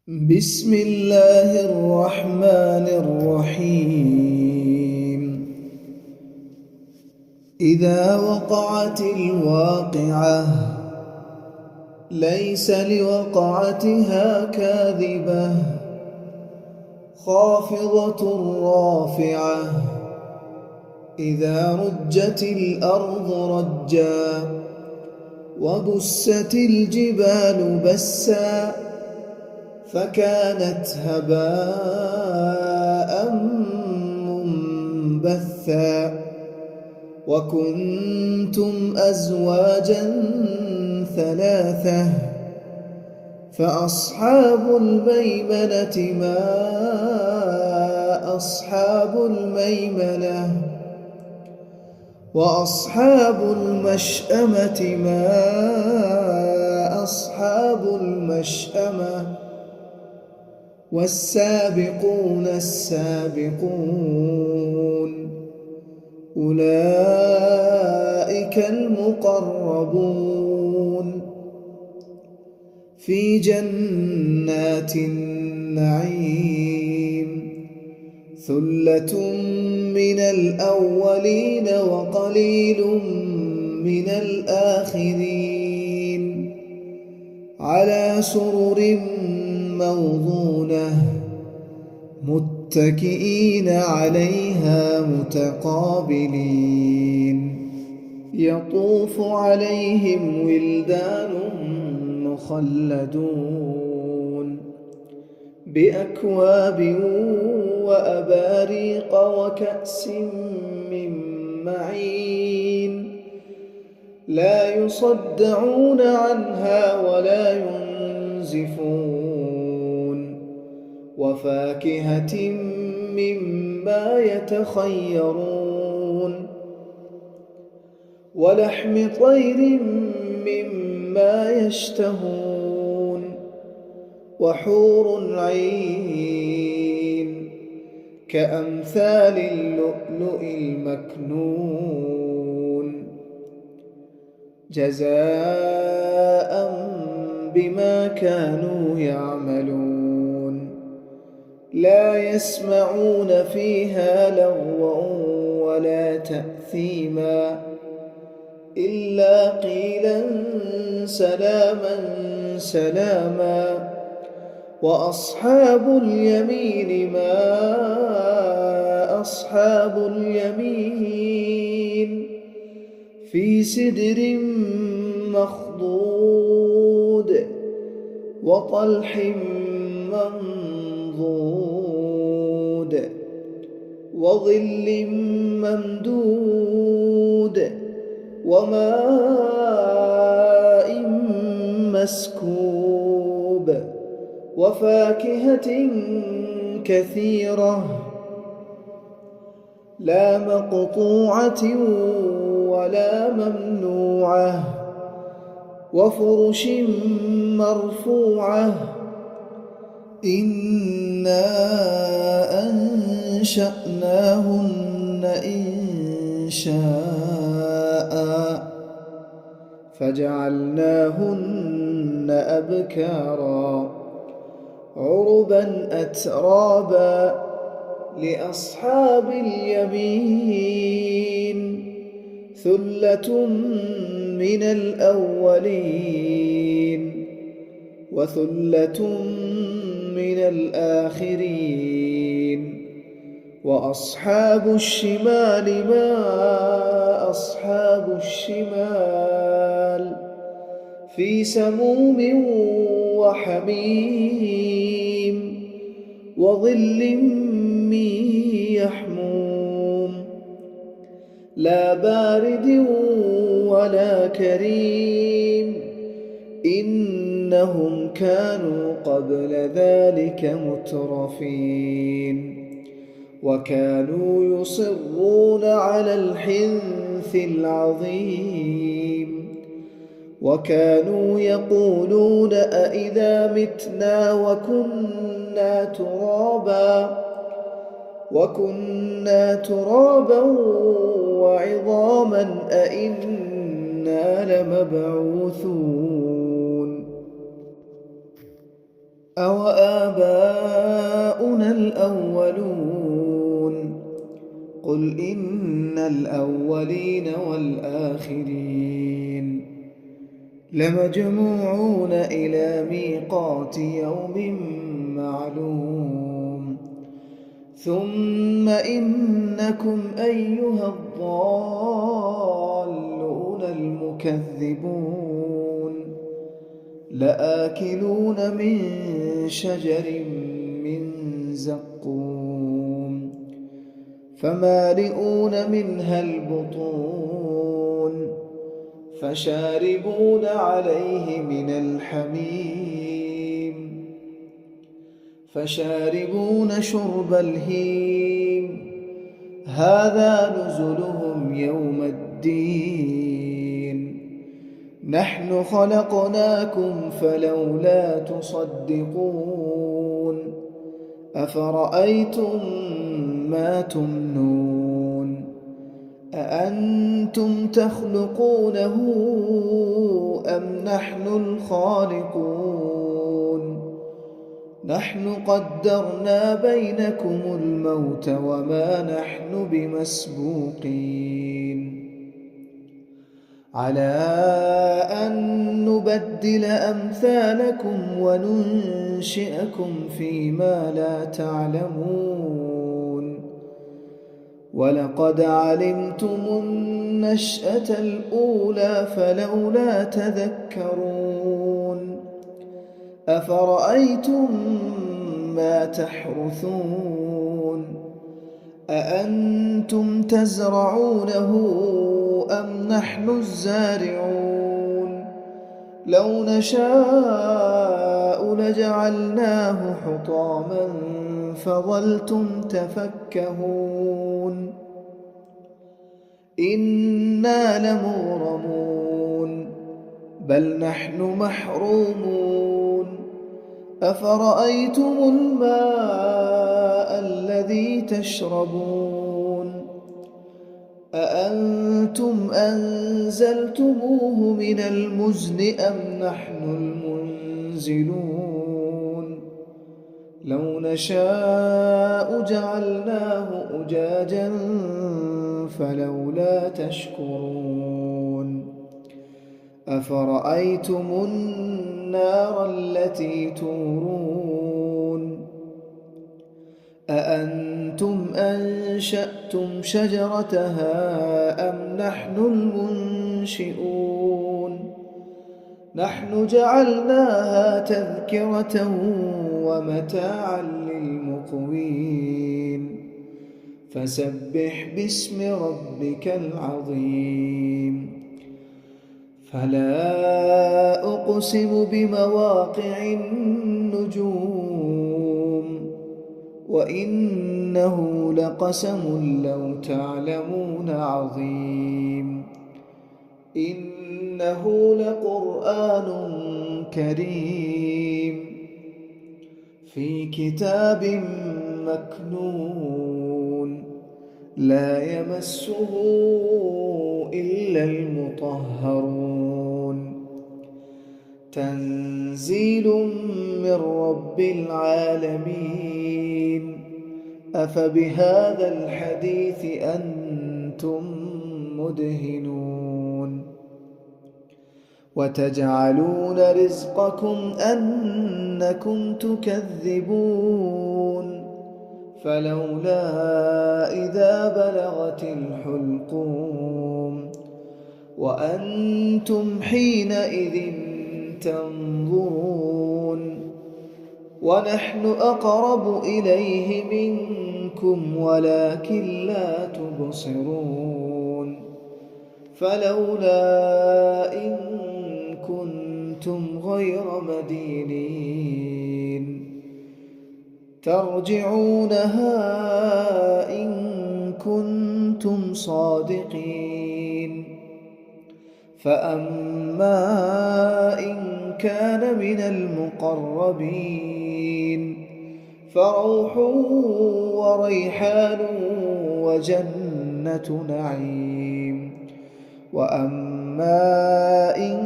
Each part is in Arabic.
بسم الله الرحمن الرحيم. إذا وقعت الواقعة ليس لوقعتها كاذبة خافضة رافعة إذا رجت الأرض رجا وبست الجبال بسا فكانت هباء منبثا وكنتم أزواجا ثلاثة فأصحاب الميمنة ما أصحاب الميمنة وأصحاب المشأمة ما أصحاب المشأمة والسابقون السابقون أولئك المقربون في جنات النعيم ثلة من الأولين وقليل من الآخرين على سرر موضونة متكئين عليها متقابلين يطوف عليهم ولدان مخلدون بأكواب وأباريق وكأس من معين لا يصدعون عنها ولا ينزفون وفاكهة مما يتخيرون ولحم طير مما يشتهون وحور عين كأمثال اللؤلؤ المكنون جزاء بما كانوا يعملون لا يسمعون فيها لغوا ولا تأثيما إلا قيلا سلاما سلاما وأصحاب اليمين ما أصحاب اليمين في سدر مخضود وطلح منضود وظل ممدود وماء مسكوب وفاكهة كثيرة لا مقطوعة ولا ممنوعة وفرش مرفوعة إنا أنشأناهن إنشاء فجعلناهن أبكارا عربا أترابا لأصحاب اليمين ثلة من الأولين وثلة من الآخرين وأصحاب الشمال ما أصحاب الشمال في سموم وحميم وظل من يحموم لا بارد ولا كريم إنهم كانوا قبل ذلك مترفين وكانوا يصرون على الحنث العظيم وكانوا يقولون أئذا متنا وكنا ترابا وعظاما أئنا لمبعوثون أوآباؤنا الأولون قل إن الأولين والآخرين لمجموعون إلى ميقات يوم معلوم ثم إنكم أيها الضالون المكذبون لآكلون من شجر من زقوم فمالئون منها البطون فشاربون عليه من الحميم فشاربون شرب الهيم هذا نزلهم يوم الدين نحن خلقناكم فلولا تصدقون أفرأيتم ما تمنون أأنتم تخلقونه أم نحن الخالقون نحن قدرنا بينكم الموت وما نحن بمسبوقين على أن نبدل أمثالكم وننشئكم فيما لا تعلمون ولقد علمتم النشأة الأولى فلولا تذكرون أفرأيتم ما تحرثون أأنتم تزرعونه أم نحن الزارعون لو نشاء لجعلناه حطاما فظلتم تفكهون إنا لمغرمون بل نحن محرومون أفرأيتم الماء الذي تشربون أأنتم أنزلتموه من المزن أم نحن المنزلون لو نشاء جعلناه أجاجا فلولا تشكرون أفرأيتم النار التي تورون أأنتم أنشأتم شجرتها أم نحن المنشئون نحن جعلناها تذكرة ومتاعا للمقوين فسبح باسم ربك العظيم فلا أقسم بمواقع النجوم وإنه لقسم لو تعلمون عظيم إنه لقرآن كريم في كتاب مكنون لا يمسه إلا المطهرون تنزيل من رب العالمين أفبهذا الحديث أنتم مدهنون وتجعلون رزقكم أنكم تكذبون فلولا إذا بلغت الحلقوم وأنتم حينئذ تنظرون ونحن أقرب إليه منكم ولكن لا تبصرون فلولا إن كنتم غير مدينين ترجعونها إن كنتم صادقين فأما إن كان من المقربين فروح وريحان وجنة نعيم وأما إن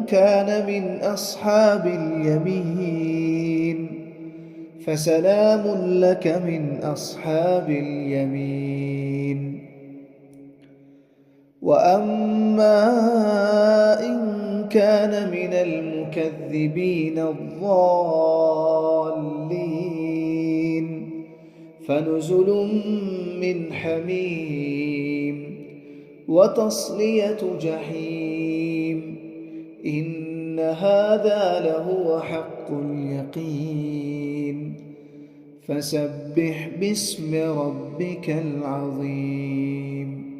كان من أصحاب اليمين فسلام لك من أصحاب اليمين. وأما إن كان من المكذبين الضالين فنزل من حميم وتصلية جحيم. إن هذا لهو حق اليقين. فسبح باسم ربك العظيم.